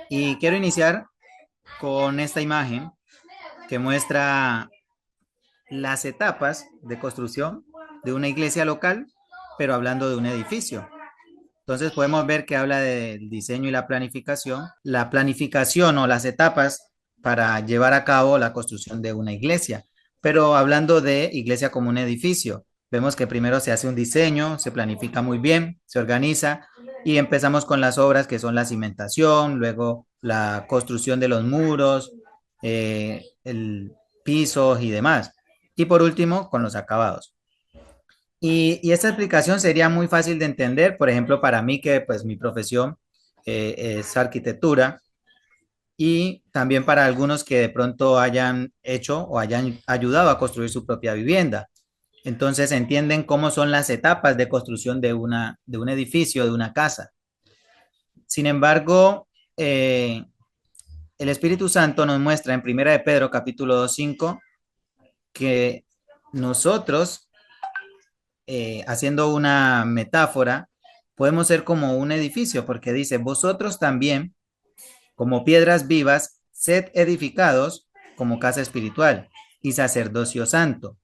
Y quiero iniciar con esta imagen que muestra las etapas de construcción de una iglesia local, pero hablando de un edificio. Entonces podemos ver que habla del diseño y la planificación. La planificación o las etapas para llevar a cabo la construcción de una iglesia. Pero hablando de iglesia como un edificio, vemos que primero se hace un diseño, se planifica muy bien, se organiza y empezamos con las obras que son la cimentación, luego la construcción de los muros, el piso y demás. Y por último, con los acabados. Esta explicación sería muy fácil de entender, por ejemplo, para mí que pues mi profesión es arquitectura y también para algunos que de pronto hayan hecho o hayan ayudado a construir su propia vivienda. Entonces entienden cómo son las etapas de construcción de un edificio, de una casa. Sin embargo, el Espíritu Santo nos muestra en Primera de Pedro capítulo 2:5 que nosotros haciendo una metáfora, podemos ser como un edificio, porque dice, vosotros también, como piedras vivas, sed edificados como casa espiritual y sacerdocio santo,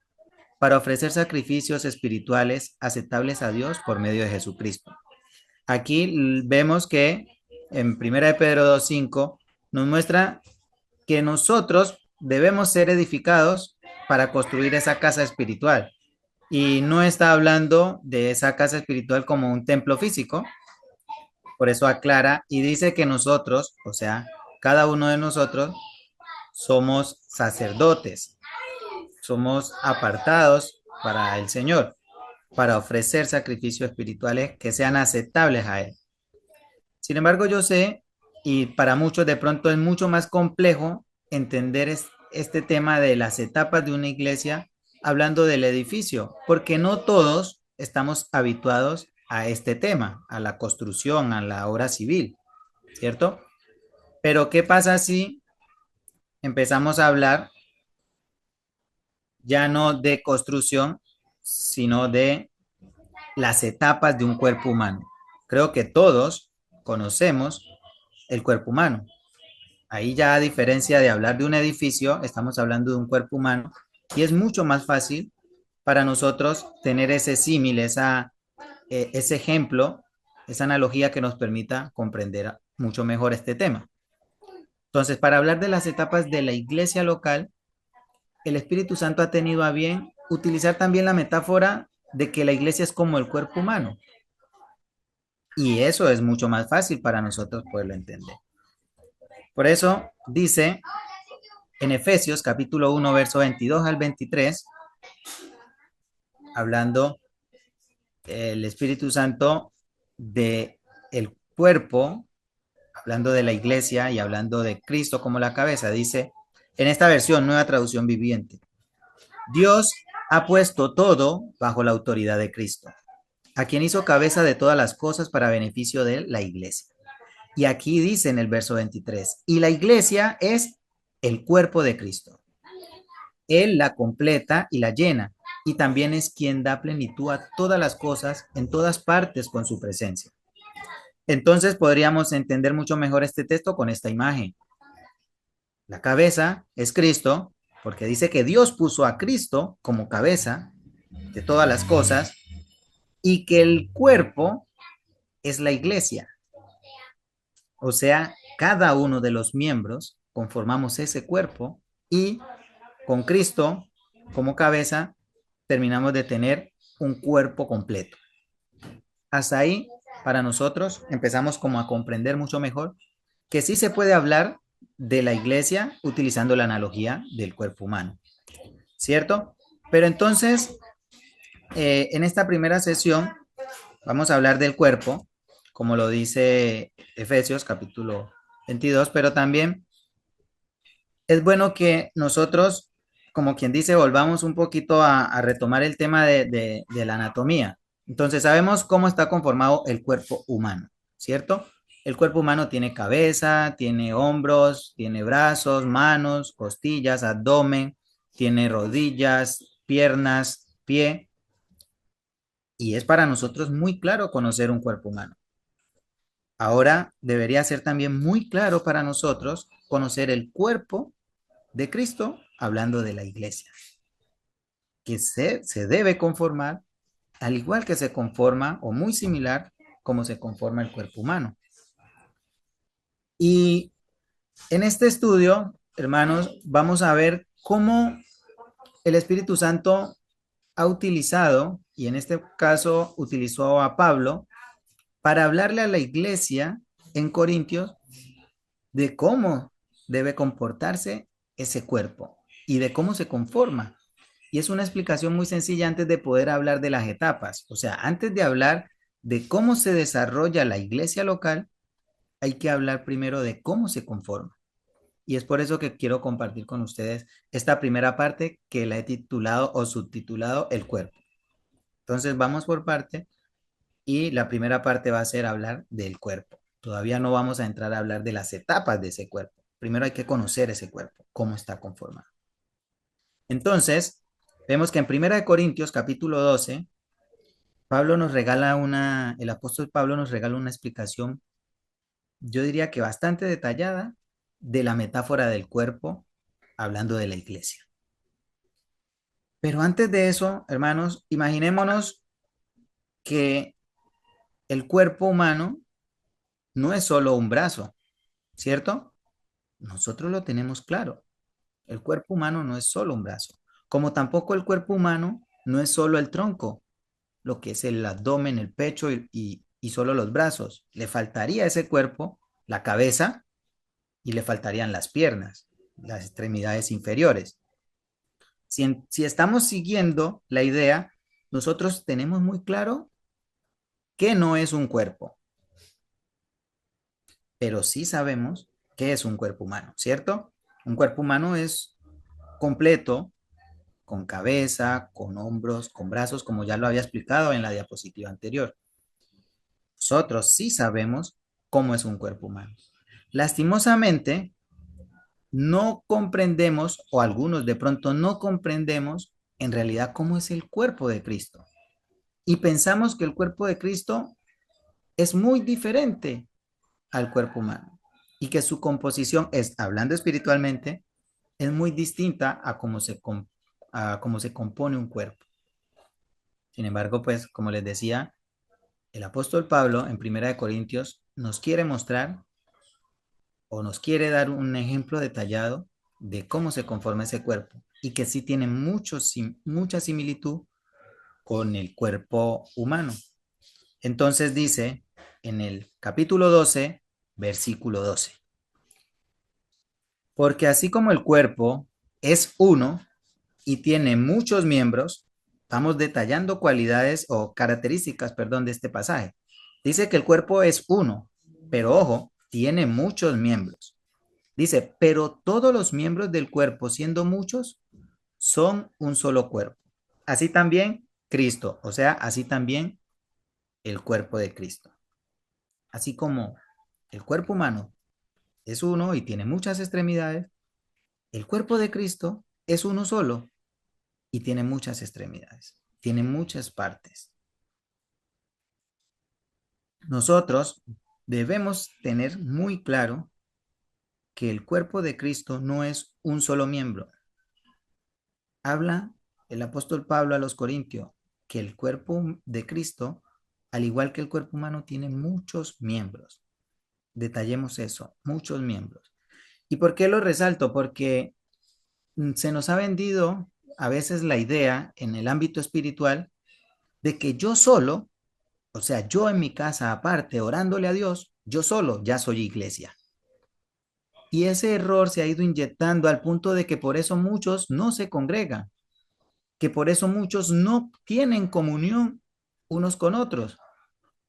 para ofrecer sacrificios espirituales aceptables a Dios por medio de Jesucristo. Aquí vemos que en 1 de Pedro 2:5 nos muestra que nosotros debemos ser edificados para construir esa casa espiritual. Y no está hablando de esa casa espiritual como un templo físico, por eso aclara y dice que nosotros, o sea, cada uno de nosotros somos sacerdotes, somos apartados para el Señor, para ofrecer sacrificios espirituales que sean aceptables a Él. Sin embargo, yo sé, y para muchos de pronto es mucho más complejo entender este tema de las etapas de una iglesia hablando del edificio, porque no todos estamos habituados a este tema, a la construcción, a la obra civil, ¿cierto? Pero ¿qué pasa si empezamos a hablar ya no de construcción, sino de las etapas de un cuerpo humano? Creo que todos conocemos el cuerpo humano. Ahí ya a diferencia de hablar de un edificio, estamos hablando de un cuerpo humano y es mucho más fácil para nosotros tener ese símil, ese ejemplo, esa analogía que nos permita comprender mucho mejor este tema. Entonces, para hablar de las etapas de la iglesia local, el Espíritu Santo ha tenido a bien utilizar también la metáfora de que la iglesia es como el cuerpo humano. Y eso es mucho más fácil para nosotros poderlo entender. Por eso dice en Efesios capítulo 1, verso 22 al 23, hablando el Espíritu Santo de el cuerpo, hablando de la iglesia y hablando de Cristo como la cabeza, dice en esta versión, nueva traducción viviente, Dios ha puesto todo bajo la autoridad de Cristo, a quien hizo cabeza de todas las cosas para beneficio de la iglesia. Y aquí dice en el verso 23, y la iglesia es el cuerpo de Cristo. Él la completa y la llena, y también es quien da plenitud a todas las cosas en todas partes con su presencia. Entonces podríamos entender mucho mejor este texto con esta imagen. La cabeza es Cristo, porque dice que Dios puso a Cristo como cabeza de todas las cosas y que el cuerpo es la iglesia. O sea, cada uno de los miembros conformamos ese cuerpo y con Cristo como cabeza terminamos de tener un cuerpo completo. Hasta ahí, para nosotros, empezamos como a comprender mucho mejor que sí se puede hablar de la iglesia utilizando la analogía del cuerpo humano, ¿cierto? Pero entonces, en esta primera sesión, vamos a hablar del cuerpo, como lo dice Efesios capítulo 22, pero también es bueno que nosotros, como quien dice, volvamos un poquito a retomar el tema de la anatomía. Entonces, sabemos cómo está conformado el cuerpo humano, ¿cierto? El cuerpo humano tiene cabeza, tiene hombros, tiene brazos, manos, costillas, abdomen, tiene rodillas, piernas, pie, y es para nosotros muy claro conocer un cuerpo humano. Ahora debería ser también muy claro para nosotros conocer el cuerpo de Cristo, hablando de la iglesia, que se debe conformar al igual que se conforma o muy similar como se conforma el cuerpo humano. Y en este estudio, hermanos, vamos a ver cómo el Espíritu Santo ha utilizado, y en este caso utilizó a Pablo, para hablarle a la iglesia en Corintios de cómo debe comportarse ese cuerpo y de cómo se conforma. Y es una explicación muy sencilla antes de poder hablar de las etapas. O sea, antes de hablar de cómo se desarrolla la iglesia local, hay que hablar primero de cómo se conforma. Y es por eso que quiero compartir con ustedes esta primera parte que la he titulado o subtitulado El cuerpo. Entonces vamos por parte y la primera parte va a ser hablar del cuerpo. Todavía no vamos a entrar a hablar de las etapas de ese cuerpo. Primero hay que conocer ese cuerpo, cómo está conformado. Entonces, vemos que en Primera de Corintios capítulo 12, el apóstol Pablo nos regala una explicación, yo diría que bastante detallada, de la metáfora del cuerpo, hablando de la iglesia. Pero antes de eso, hermanos, imaginémonos que el cuerpo humano no es solo un brazo, ¿cierto? Nosotros lo tenemos claro. El cuerpo humano no es solo un brazo, como tampoco el cuerpo humano no es solo el tronco, lo que es el abdomen, el pecho y solo los brazos. Le faltaría a ese cuerpo la cabeza y le faltarían las piernas, las extremidades inferiores. Si estamos siguiendo la idea, nosotros tenemos muy claro que no es un cuerpo, pero sí sabemos que es un cuerpo humano, ¿cierto? Un cuerpo humano es completo, con cabeza, con hombros, con brazos, como ya lo había explicado en la diapositiva anterior. Nosotros sí sabemos cómo es un cuerpo humano. Lastimosamente, no comprendemos, o algunos de pronto no comprendemos, en realidad cómo es el cuerpo de Cristo. Y pensamos que el cuerpo de Cristo es muy diferente al cuerpo humano y que su composición es, hablando espiritualmente, es muy distinta a cómo se compone un cuerpo. Sin embargo, pues, como les decía, el apóstol Pablo en Primera de Corintios nos quiere mostrar o nos quiere dar un ejemplo detallado de cómo se conforma ese cuerpo y que sí tiene mucha similitud con el cuerpo humano. Entonces dice en el capítulo 12, versículo 12, porque así como el cuerpo es uno y tiene muchos miembros, estamos detallando cualidades o características, perdón, de este pasaje. Dice que el cuerpo es uno, pero ojo, tiene muchos miembros. Dice, pero todos los miembros del cuerpo, siendo muchos, son un solo cuerpo. Así también Cristo, o sea, así también el cuerpo de Cristo. Así como el cuerpo humano es uno y tiene muchas extremidades, el cuerpo de Cristo es uno solo y tiene muchas extremidades, tiene muchas partes. Nosotros debemos tener muy claro que el cuerpo de Cristo no es un solo miembro. Habla el apóstol Pablo a los Corintios que el cuerpo de Cristo, al igual que el cuerpo humano, tiene muchos miembros. Detallemos eso, muchos miembros. ¿Y por qué lo resalto? Porque se nos ha vendido a veces la idea en el ámbito espiritual de que yo solo, o sea, yo en mi casa aparte, orándole a Dios, yo solo ya soy iglesia. Y ese error se ha ido inyectando al punto de que por eso muchos no se congregan, que por eso muchos no tienen comunión unos con otros,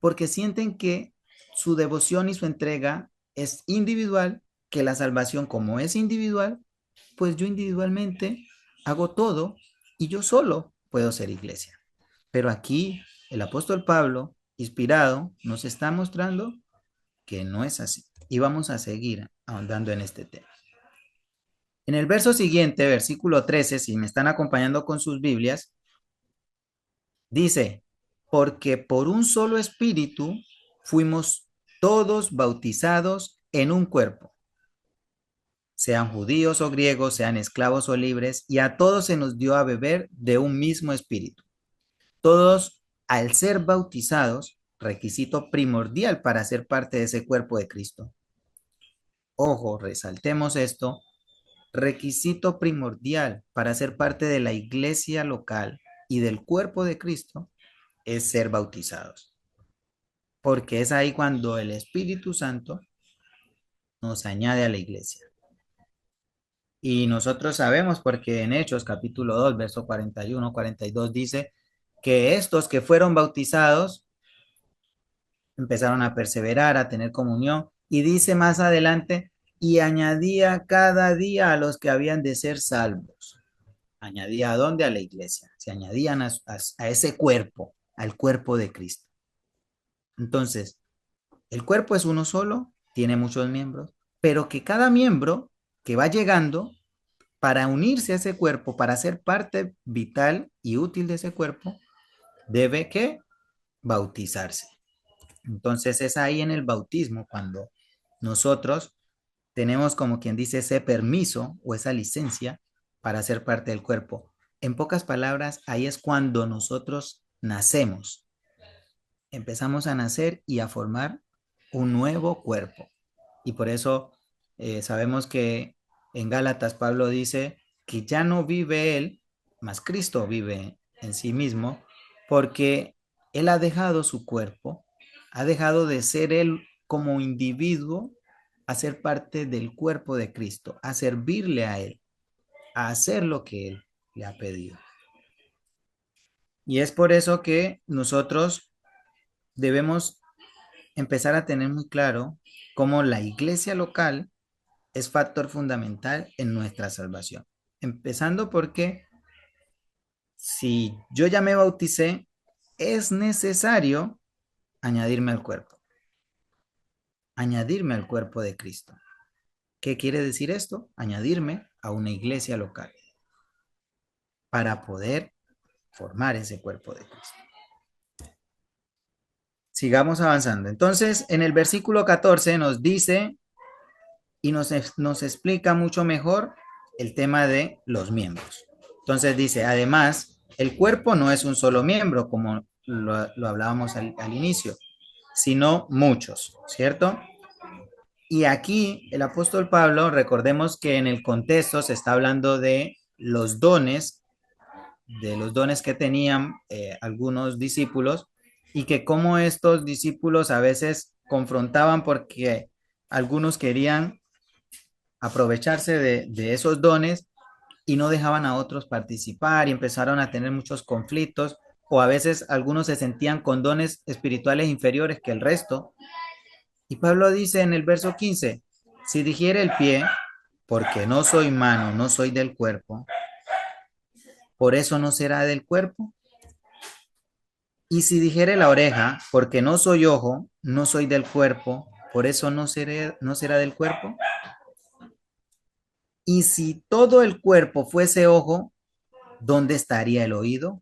porque sienten que su devoción y su entrega es individual, que la salvación como es individual, pues yo individualmente hago todo y yo solo puedo ser iglesia. Pero aquí el apóstol Pablo, inspirado, nos está mostrando que no es así. Y vamos a seguir ahondando en este tema. En el verso siguiente, versículo 13, si me están acompañando con sus Biblias, dice, porque por un solo espíritu fuimos todos bautizados en un cuerpo, sean judíos o griegos, sean esclavos o libres, y a todos se nos dio a beber de un mismo espíritu. Todos, al ser bautizados, requisito primordial para ser parte de ese cuerpo de Cristo. Ojo, resaltemos esto, requisito primordial para ser parte de la iglesia local y del cuerpo de Cristo es ser bautizados, porque es ahí cuando el Espíritu Santo nos añade a la iglesia. Y nosotros sabemos porque en Hechos capítulo 2 verso 41, 42 dice que estos que fueron bautizados empezaron a perseverar, a tener comunión, y dice más adelante, y añadía cada día a los que habían de ser salvos. ¿Añadía a dónde? A la iglesia. Se añadían a ese cuerpo, al cuerpo de Cristo. Entonces, el cuerpo es uno solo, tiene muchos miembros, pero que cada miembro que va llegando para unirse a ese cuerpo, para ser parte vital y útil de ese cuerpo, debe que bautizarse. Entonces es ahí en el bautismo cuando nosotros tenemos, como quien dice, ese permiso o esa licencia para ser parte del cuerpo. En pocas palabras, ahí es cuando nosotros nacemos. Empezamos a nacer y a formar un nuevo cuerpo. Y por eso sabemos que en Gálatas Pablo dice que ya no vive él, mas Cristo vive en sí mismo, porque él ha dejado su cuerpo, ha dejado de ser él como individuo a ser parte del cuerpo de Cristo, a servirle a él, a hacer lo que él le ha pedido. Y es por eso que nosotros debemos empezar a tener muy claro cómo la iglesia local es factor fundamental en nuestra salvación. Empezando porque si yo ya me bauticé, es necesario añadirme al cuerpo de Cristo. ¿Qué quiere decir esto? Añadirme a una iglesia local para poder formar ese cuerpo de Cristo. Sigamos avanzando. Entonces, en el versículo 14 nos dice y nos explica mucho mejor el tema de los miembros. Entonces dice, además, el cuerpo no es un solo miembro, como lo hablábamos al inicio, sino muchos, ¿cierto? Y aquí el apóstol Pablo, recordemos que en el contexto se está hablando de los dones que tenían algunos discípulos y que como estos discípulos a veces confrontaban porque algunos querían aprovecharse de esos dones y no dejaban a otros participar y empezaron a tener muchos conflictos o a veces algunos se sentían con dones espirituales inferiores que el resto. Y Pablo dice en el verso 15, si dijere el pie, porque no soy mano, no soy del cuerpo, por eso no será del cuerpo. Y si dijere la oreja, porque no soy ojo, no soy del cuerpo, por eso no será del cuerpo. Y si todo el cuerpo fuese ojo, ¿dónde estaría el oído?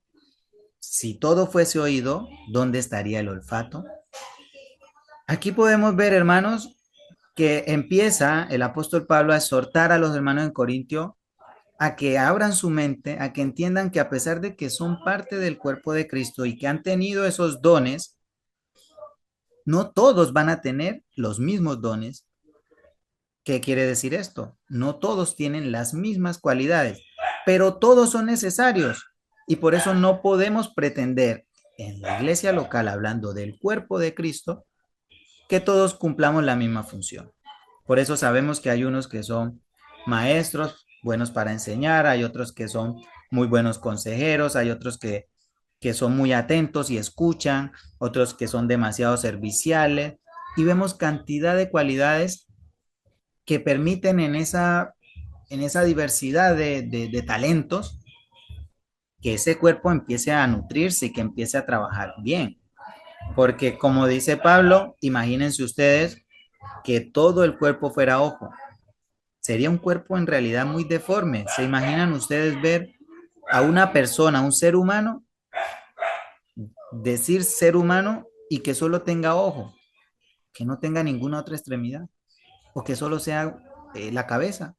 Si todo fuese oído, ¿dónde estaría el olfato? Aquí podemos ver, hermanos, que empieza el apóstol Pablo a exhortar a los hermanos en Corintio a que abran su mente, a que entiendan que a pesar de que son parte del cuerpo de Cristo y que han tenido esos dones, no todos van a tener los mismos dones. ¿Qué quiere decir esto? No todos tienen las mismas cualidades, pero todos son necesarios y por eso no podemos pretender en la iglesia local, hablando del cuerpo de Cristo, que todos cumplamos la misma función. Por eso sabemos que hay unos que son maestros, buenos para enseñar, hay otros que son muy buenos consejeros, hay otros que son muy atentos y escuchan, otros que son demasiado serviciales, y vemos cantidad de cualidades que permiten en esa diversidad de talentos que ese cuerpo empiece a nutrirse y que empiece a trabajar bien. Porque como dice Pablo, imagínense ustedes que todo el cuerpo fuera ojo. Sería un cuerpo en realidad muy deforme. ¿Se imaginan ustedes ver a una persona, a un ser humano, decir ser humano y que solo tenga ojo? que no tenga ninguna otra extremidad o que solo sea la cabeza.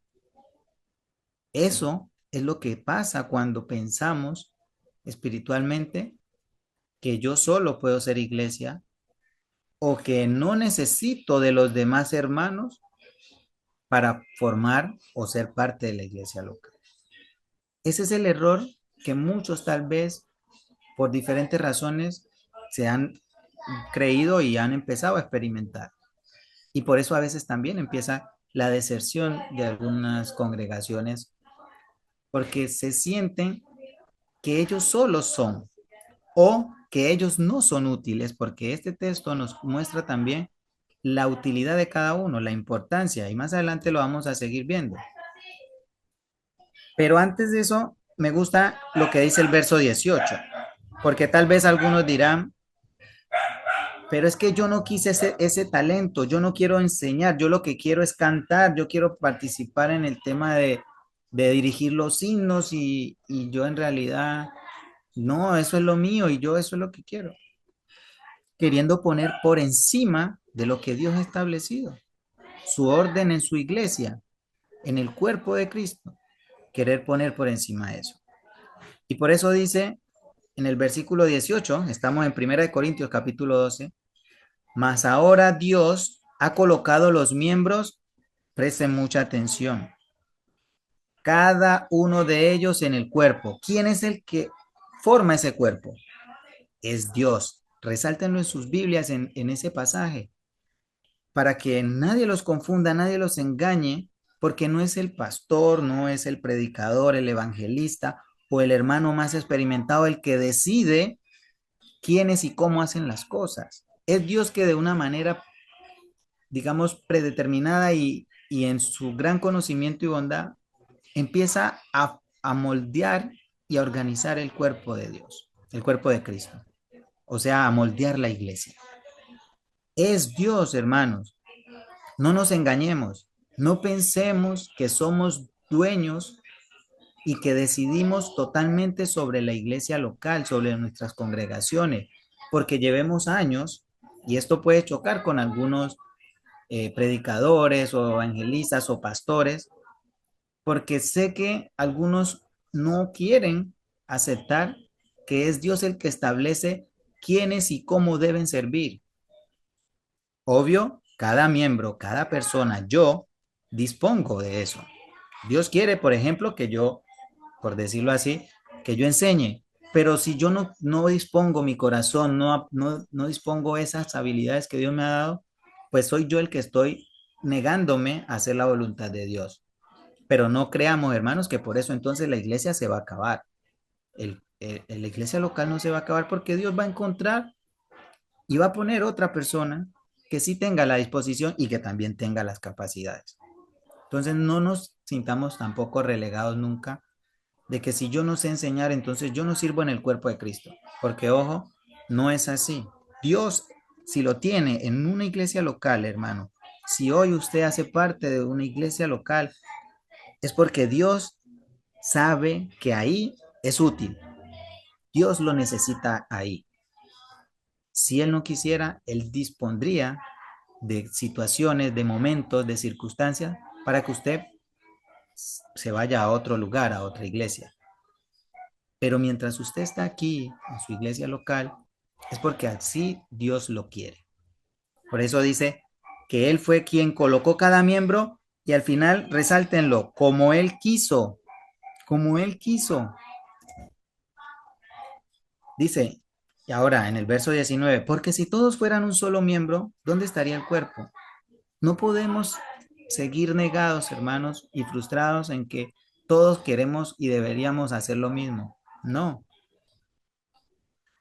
Eso es lo que pasa cuando pensamos espiritualmente que yo solo puedo ser iglesia o que no necesito de los demás hermanos para formar o ser parte de la iglesia local. Ese es el error que muchos tal vez por diferentes razones se han creído y han empezado a experimentar. Y por eso a veces también empieza la deserción de algunas congregaciones porque se sienten que ellos solos son o que ellos no son útiles, porque este texto nos muestra también la utilidad de cada uno, la importancia, y más adelante lo vamos a seguir viendo. Pero antes de eso, me gusta lo que dice el verso 18, porque tal vez algunos dirán, pero es que yo no quise ese talento, yo no quiero enseñar, yo lo que quiero es cantar, yo quiero participar en el tema de dirigir los himnos y yo en realidad, no, eso es lo mío y yo eso es lo que quiero, queriendo poner por encima de lo que Dios ha establecido, su orden en su iglesia, en el cuerpo de Cristo, querer poner por encima de eso. Y por eso dice en el versículo 18, estamos en 1 Corintios capítulo 12, mas ahora Dios ha colocado los miembros, presten mucha atención, cada uno de ellos en el cuerpo. ¿Quién es el que forma ese cuerpo? Es Dios. Resáltenlo en sus Biblias en ese pasaje, para que nadie los confunda, nadie los engañe, porque no es el pastor, no es el predicador, el evangelista o el hermano más experimentado el que decide quiénes y cómo hacen las cosas. Es Dios que de una manera, digamos, predeterminada y en su gran conocimiento y bondad, empieza a moldear y a organizar el cuerpo de Dios, el cuerpo de Cristo. O sea, a moldear la iglesia. Es Dios, hermanos. No nos engañemos. No pensemos que somos dueños y que decidimos totalmente sobre la iglesia local, sobre nuestras congregaciones, porque llevemos años, y esto puede chocar con algunos predicadores o evangelistas o pastores, porque sé que algunos no quieren aceptar que es Dios el que establece quiénes y cómo deben servir. Obvio, cada miembro, cada persona, yo dispongo de eso. Dios quiere, por ejemplo, que yo, por decirlo así, que yo enseñe, pero si yo no dispongo mi corazón, no dispongo esas habilidades que Dios me ha dado, pues soy yo el que estoy negándome a hacer la voluntad de Dios. Pero no creamos, hermanos, que por eso entonces la iglesia se va a acabar. La iglesia local no se va a acabar porque Dios va a encontrar y va a poner otra persona que sí tenga la disposición y que también tenga las capacidades. Entonces no nos sintamos tampoco relegados nunca de que si yo no sé enseñar, entonces yo no sirvo en el cuerpo de Cristo. Porque ojo, no es así. Dios, si lo tiene en una iglesia local, hermano, si hoy usted hace parte de una iglesia local, es porque Dios sabe que ahí es útil. Dios lo necesita ahí. Si Él no quisiera, Él dispondría de situaciones, de momentos, de circunstancias para que usted se vaya a otro lugar, a otra iglesia. Pero mientras usted está aquí en su iglesia local, es porque así Dios lo quiere. Por eso dice que Él fue quien colocó cada miembro y al final resáltenlo, como Él quiso, como Él quiso. Dice, y ahora en el verso 19, porque si todos fueran un solo miembro, ¿dónde estaría el cuerpo? No podemos seguir negados, hermanos, y frustrados en que todos queremos y deberíamos hacer lo mismo. No.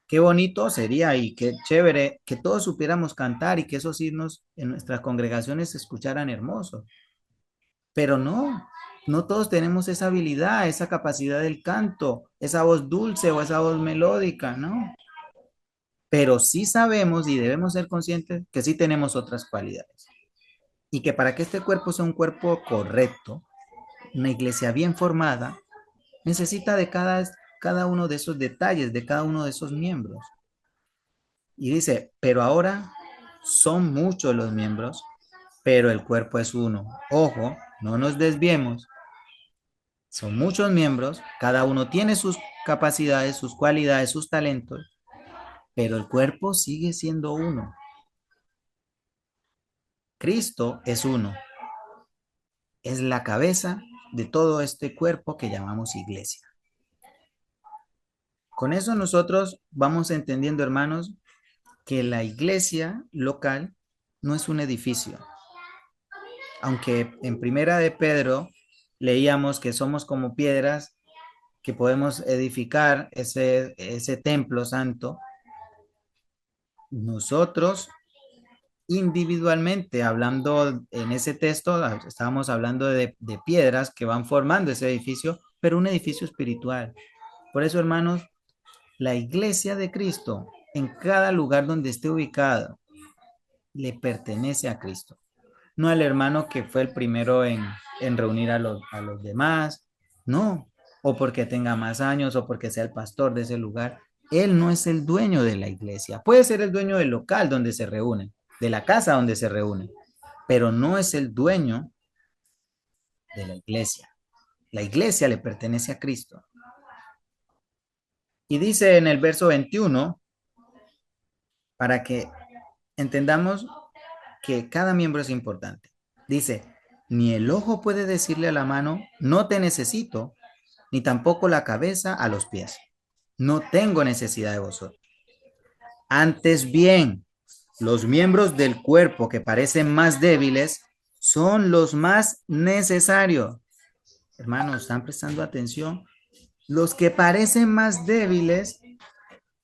Qué bonito sería y qué chévere que todos supiéramos cantar y que esos himnos en nuestras congregaciones se escucharan hermosos. Pero no, no todos tenemos esa habilidad, esa capacidad del canto, esa voz dulce o esa voz melódica, ¿no? Pero sí sabemos y debemos ser conscientes que sí tenemos otras cualidades. Y que para que este cuerpo sea un cuerpo correcto, una iglesia bien formada, necesita de cada uno de esos detalles, de cada uno de esos miembros. Y dice, pero ahora son muchos los miembros, pero el cuerpo es uno. Ojo, no nos desviemos. Son muchos miembros, cada uno tiene sus capacidades, sus cualidades, sus talentos, pero el cuerpo sigue siendo uno. Cristo es uno, es la cabeza de todo este cuerpo que llamamos iglesia. Con eso nosotros vamos entendiendo, hermanos, que la iglesia local no es un edificio. Aunque en Primera de Pedro leíamos que somos como piedras que podemos edificar ese templo santo, nosotros individualmente, hablando en ese texto, estábamos hablando de piedras que van formando ese edificio, pero un edificio espiritual. Por eso, hermanos, la iglesia de Cristo, en cada lugar donde esté ubicado, le pertenece a Cristo. No al hermano que fue el primero en reunir a los demás, no, o porque tenga más años o porque sea el pastor de ese lugar. Él no es el dueño de la iglesia. Puede ser el dueño del local donde se reúnen, de la casa donde se reúnen, pero no es el dueño de la iglesia. La iglesia le pertenece a Cristo. Y dice en el verso 21, para que entendamos que cada miembro es importante. Dice, ni el ojo puede decirle a la mano, no te necesito, ni tampoco la cabeza a los pies. No tengo necesidad de vosotros. Antes bien, los miembros del cuerpo que parecen más débiles son los más necesarios. Hermanos, ¿están prestando atención? Los que parecen más débiles,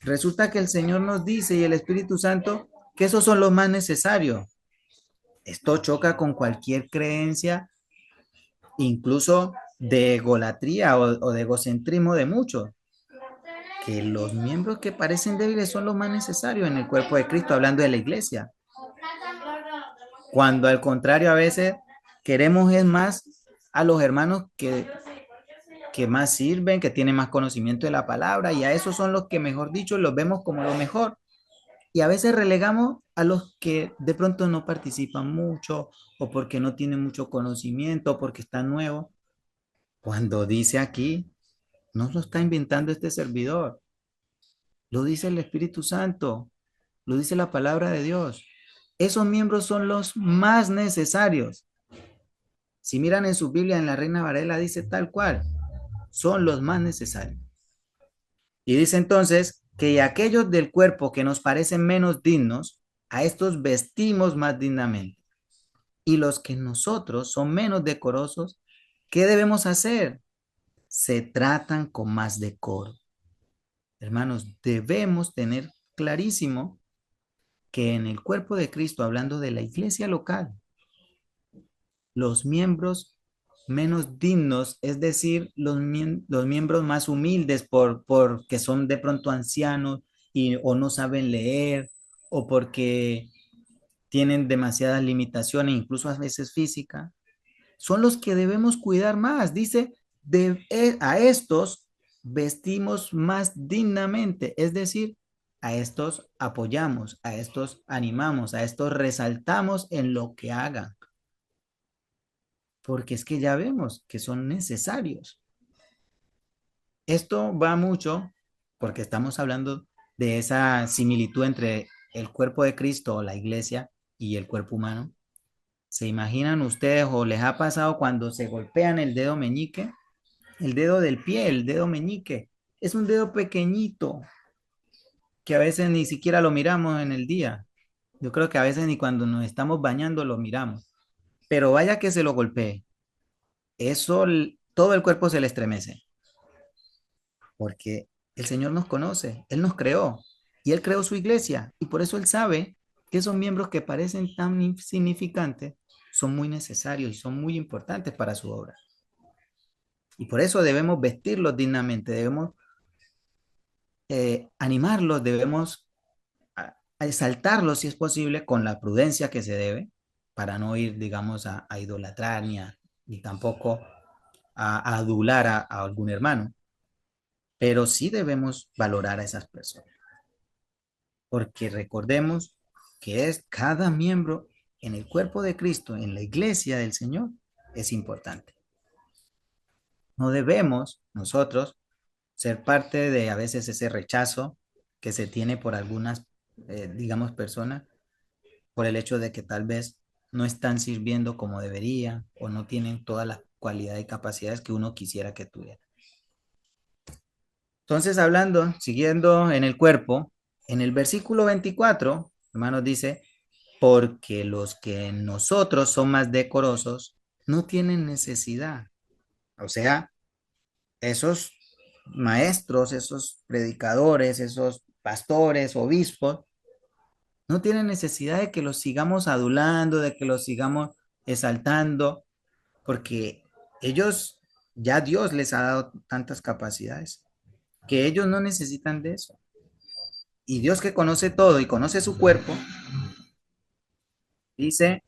resulta que el Señor nos dice y el Espíritu Santo que esos son los más necesarios. Esto choca con cualquier creencia, incluso de egolatría o de egocentrismo de muchos, que los miembros que parecen débiles son los más necesarios en el cuerpo de Cristo, hablando de la iglesia. Cuando al contrario a veces queremos es más a los hermanos que más sirven, que tienen más conocimiento de la palabra, y a esos son los que, mejor dicho, los vemos como lo mejor. Y a veces relegamos a los que de pronto no participan mucho o porque no tienen mucho conocimiento o porque están nuevos. Cuando dice aquí, no lo está inventando este servidor, lo dice el Espíritu Santo, lo dice la palabra de Dios. Esos miembros son los más necesarios. Si miran en su Biblia, en la Reina Varela dice tal cual, son los más necesarios. Y dice entonces que aquellos del cuerpo que nos parecen menos dignos, a estos vestimos más dignamente. Y los que nosotros son menos decorosos, ¿qué debemos hacer? Se tratan con más decoro. Hermanos, debemos tener clarísimo que en el cuerpo de Cristo, hablando de la iglesia local, los miembros menos dignos, es decir, los miembros más humildes porque son de pronto ancianos o no saben leer o porque tienen demasiadas limitaciones, incluso a veces físicas, son los que debemos cuidar más. Dice, a estos vestimos más dignamente, es decir, a estos apoyamos, a estos animamos, a estos resaltamos en lo que hagan, porque es que ya vemos que son necesarios. Esto va mucho porque estamos hablando de esa similitud entre el cuerpo de Cristo o la iglesia y el cuerpo humano. ¿Se imaginan ustedes o les ha pasado cuando se golpean el dedo meñique? El dedo del pie, el dedo meñique. Es un dedo pequeñito que a veces ni siquiera lo miramos en el día. Yo creo que a veces ni cuando nos estamos bañando lo miramos. Pero vaya que se lo golpee. Eso, todo el cuerpo se le estremece. Porque el Señor nos conoce, Él nos creó y Él creó su iglesia. Y por eso Él sabe que esos miembros que parecen tan insignificantes son muy necesarios y son muy importantes para su obra. Y por eso debemos vestirlos dignamente, debemos animarlos, debemos a exaltarlos si es posible con la prudencia que se debe para no ir, digamos, a idolatrar ni tampoco a adular a algún hermano. Pero sí debemos valorar a esas personas, porque recordemos que es cada miembro en el cuerpo de Cristo, en la iglesia del Señor, es importante. No debemos nosotros ser parte de a veces ese rechazo que se tiene por algunas, digamos, personas, por el hecho de que tal vez no están sirviendo como debería o no tienen todas las cualidades y capacidades que uno quisiera que tuviera. Entonces, hablando, siguiendo en el cuerpo, en el versículo 24, hermanos, dice, porque los que en nosotros son más decorosos no tienen necesidad. O sea, esos maestros, esos predicadores, esos pastores, obispos, no tienen necesidad de que los sigamos adulando, de que los sigamos exaltando, porque ellos, ya Dios les ha dado tantas capacidades, que ellos no necesitan de eso. Y Dios que conoce todo y conoce su cuerpo, dice,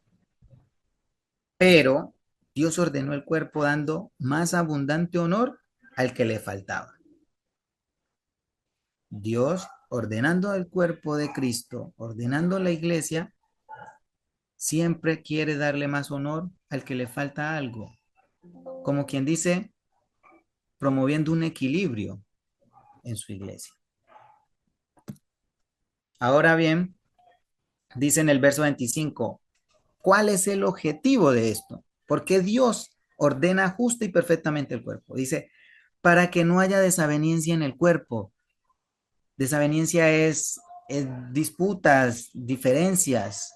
pero Dios ordenó el cuerpo dando más abundante honor al que le faltaba. Dios ordenando el cuerpo de Cristo, ordenando la iglesia, siempre quiere darle más honor al que le falta algo. Como quien dice, promoviendo un equilibrio en su iglesia. Ahora bien, dice en el verso 25, ¿cuál es el objetivo de esto? Porque Dios ordena justo y perfectamente el cuerpo. Dice, para que no haya desaveniencia en el cuerpo. Desaveniencia es disputas, diferencias,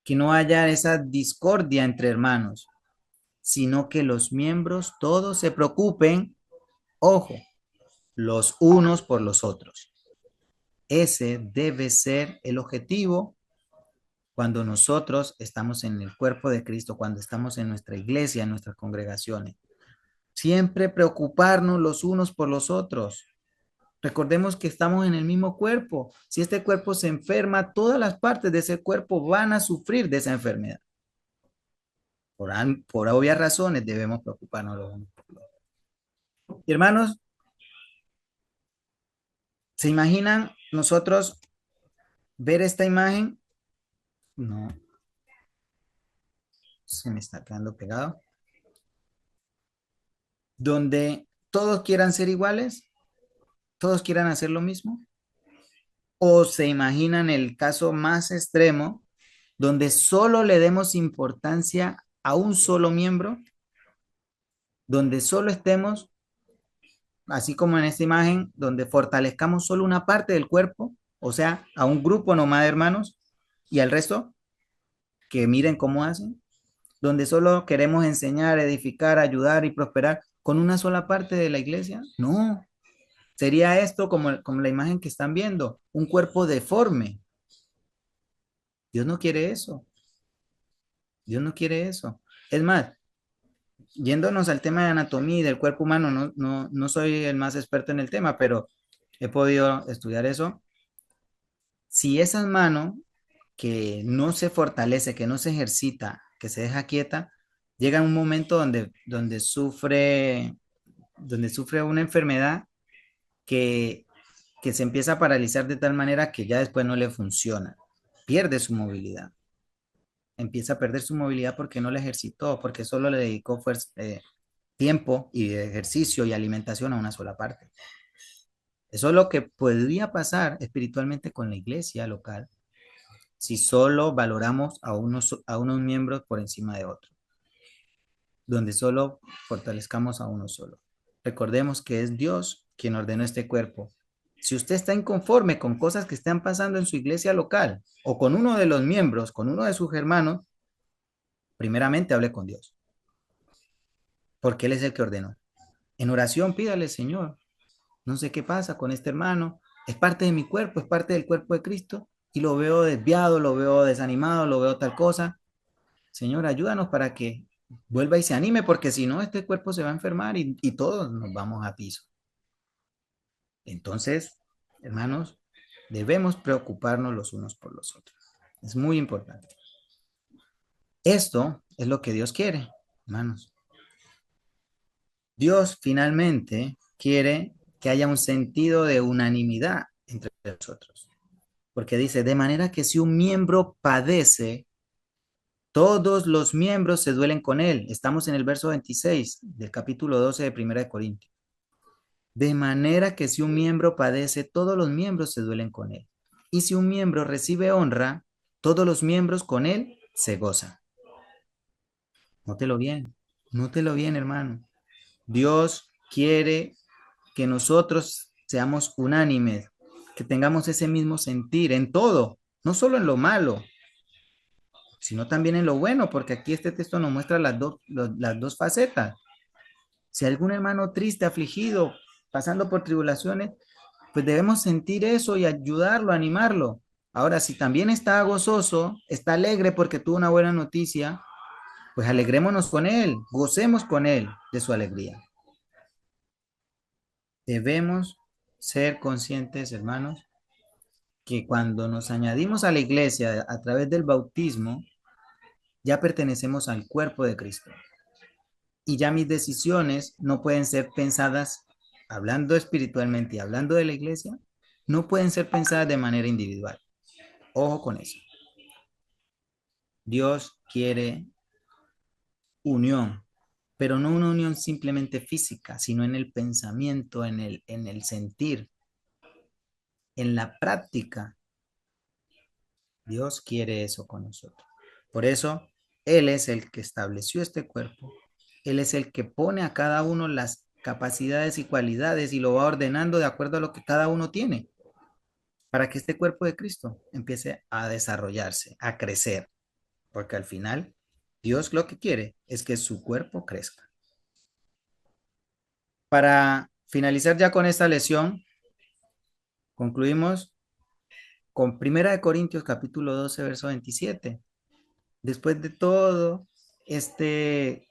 que no haya esa discordia entre hermanos, sino que los miembros todos se preocupen, ojo, los unos por los otros. Ese debe ser el objetivo cuando nosotros estamos en el cuerpo de Cristo, cuando estamos en nuestra iglesia, en nuestras congregaciones. Siempre preocuparnos los unos por los otros. Recordemos que estamos en el mismo cuerpo. Si este cuerpo se enferma, todas las partes de ese cuerpo van a sufrir de esa enfermedad. Por obvias razones debemos preocuparnos los unos por los otros. Y hermanos, ¿se imaginan nosotros ver esta imagen? No, se me está quedando pegado. Donde todos quieran ser iguales, todos quieran hacer lo mismo. O se imaginan el caso más extremo, donde solo le demos importancia a un solo miembro, donde solo estemos, así como en esta imagen, donde fortalezcamos solo una parte del cuerpo, o sea, a un grupo nomás de hermanos, y al resto, que miren cómo hacen, donde solo queremos enseñar, edificar, ayudar y prosperar con una sola parte de la iglesia. No, sería esto como la imagen que están viendo, un cuerpo deforme. Dios no quiere eso. Dios no quiere eso. Es más, yéndonos al tema de anatomía y del cuerpo humano, no soy el más experto en el tema, pero he podido estudiar eso. Si esa mano que no se fortalece, que no se ejercita, que se deja quieta, llega un momento donde sufre una enfermedad que, que se empieza a paralizar de tal manera que ya después no le funciona, pierde su movilidad, empieza a perder su movilidad porque no la ejercitó, porque solo le dedicó fuerza, tiempo y ejercicio y alimentación a una sola parte. Eso es lo que podría pasar espiritualmente con la iglesia local si solo valoramos a unos miembros por encima de otros, donde solo fortalezcamos a uno solo. Recordemos que es Dios quien ordenó este cuerpo. Si usted está inconforme con cosas que están pasando en su iglesia local o con uno de los miembros, con uno de sus hermanos, primeramente hable con Dios, porque Él es el que ordenó. En oración pídale, Señor, no sé qué pasa con este hermano, es parte de mi cuerpo, es parte del cuerpo de Cristo, y lo veo desviado, lo veo desanimado, lo veo tal cosa. Señor, ayúdanos para que vuelva y se anime, porque si no, este cuerpo se va a enfermar y todos nos vamos a piso. Entonces, hermanos, debemos preocuparnos los unos por los otros. Es muy importante. Esto es lo que Dios quiere, hermanos. Dios finalmente quiere que haya un sentido de unanimidad entre nosotros. porque dice, de manera que si un miembro padece, todos los miembros se duelen con él. Estamos en el verso 26 del capítulo 12 de Primera de Corintios. De manera que si un miembro padece, todos los miembros se duelen con él. Y si un miembro recibe honra, todos los miembros con él se gozan. Nótelo bien, nótelo bien, hermano. Dios quiere que nosotros seamos unánimes, que tengamos ese mismo sentir en todo, no solo en lo malo, sino también en lo bueno, porque aquí este texto nos muestra las dos facetas. Si algún hermano triste, afligido, pasando por tribulaciones, pues debemos sentir eso y ayudarlo, animarlo. Ahora, si también está gozoso, está alegre porque tuvo una buena noticia, pues alegrémonos con él, gocemos con él de su alegría. Debemos ser conscientes, hermanos, que cuando nos añadimos a la iglesia a través del bautismo, ya pertenecemos al cuerpo de Cristo. Y ya mis decisiones no pueden ser pensadas, hablando espiritualmente y hablando de la iglesia, no pueden ser pensadas de manera individual. Ojo con eso. Dios quiere unión, pero no una unión simplemente física, sino en el pensamiento, en el sentir, en la práctica. Dios quiere eso con nosotros. Por eso, Él es el que estableció este cuerpo. Él es el que pone a cada uno las capacidades y cualidades y lo va ordenando de acuerdo a lo que cada uno tiene, para que este cuerpo de Cristo empiece a desarrollarse, a crecer, porque al final Dios lo que quiere es que su cuerpo crezca. Para finalizar ya con esta lección, concluimos con Primera de Corintios capítulo 12, verso 27. Después de todo este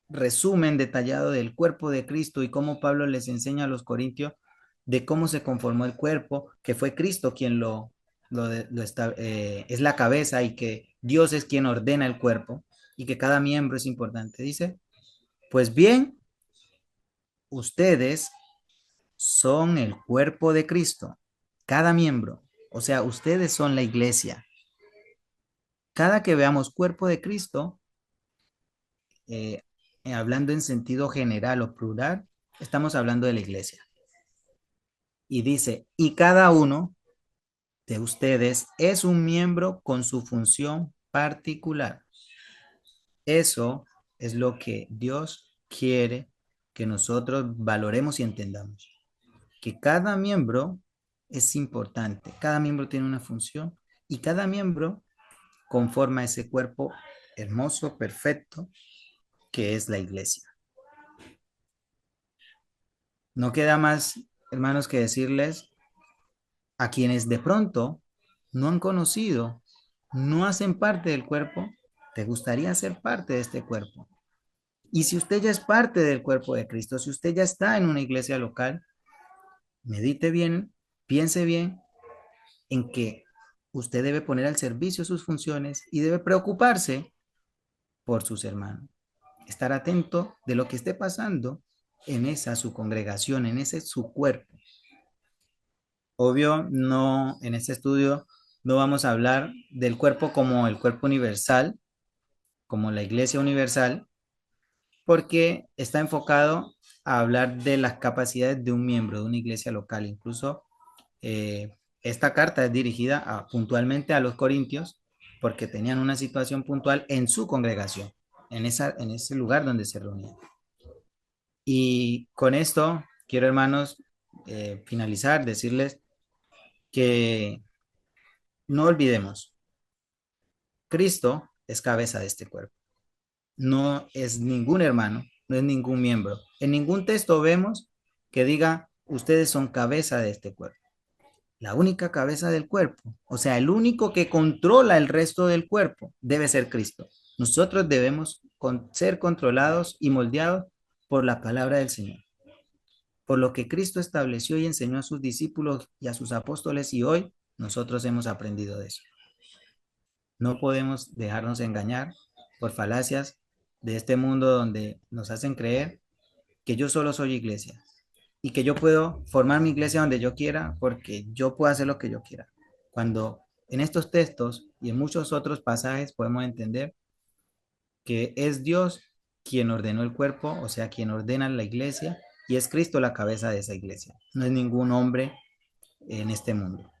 resumen detallado del cuerpo de Cristo y cómo Pablo les enseña a los corintios de cómo se conformó el cuerpo, que fue Cristo quien es la cabeza y que Dios es quien ordena el cuerpo y que cada miembro es importante. Dice, pues bien, ustedes son el cuerpo de Cristo, cada miembro, o sea, ustedes son la iglesia. Cada que veamos cuerpo de Cristo, eh, hablando en sentido general o plural, estamos hablando de la iglesia. Y dice, y cada uno de ustedes es un miembro con su función particular. Eso es lo que Dios quiere que nosotros valoremos y entendamos. Que cada miembro es importante, cada miembro tiene una función y cada miembro conforma ese cuerpo hermoso, perfecto, que es la iglesia. No queda más, hermanos, que decirles a quienes de pronto no han conocido, no hacen parte del cuerpo, te gustaría ser parte de este cuerpo. Y si usted ya es parte del cuerpo de Cristo, si usted ya está en una iglesia local, medite bien, piense bien en que usted debe poner al servicio sus funciones y debe preocuparse por sus hermanos. Estar atento de lo que esté pasando en esa su congregación, en ese su cuerpo. Obvio, no, en este estudio no vamos a hablar del cuerpo como el cuerpo universal, como la iglesia universal, porque está enfocado a hablar de las capacidades de un miembro de una iglesia local. Incluso esta carta es dirigida puntualmente a los corintios, porque tenían una situación puntual en su congregación, en ese lugar donde se reunían. Y con esto quiero, hermanos, finalizar, decirles que no olvidemos, Cristo es cabeza de este cuerpo. No es ningún hermano, no es ningún miembro. En ningún texto vemos que diga, ustedes son cabeza de este cuerpo. La única cabeza del cuerpo, o sea, el único que controla el resto del cuerpo, debe ser Cristo. Nosotros debemos ser controlados y moldeados por la palabra del Señor, por lo que Cristo estableció y enseñó a sus discípulos y a sus apóstoles, y hoy nosotros hemos aprendido de eso. No podemos dejarnos engañar por falacias de este mundo donde nos hacen creer que yo solo soy iglesia y que yo puedo formar mi iglesia donde yo quiera porque yo puedo hacer lo que yo quiera. Cuando En estos textos y en muchos otros pasajes podemos entender que es Dios quien ordenó el cuerpo, o sea, quien ordena la iglesia, y es Cristo la cabeza de esa iglesia. No es ningún hombre en este mundo.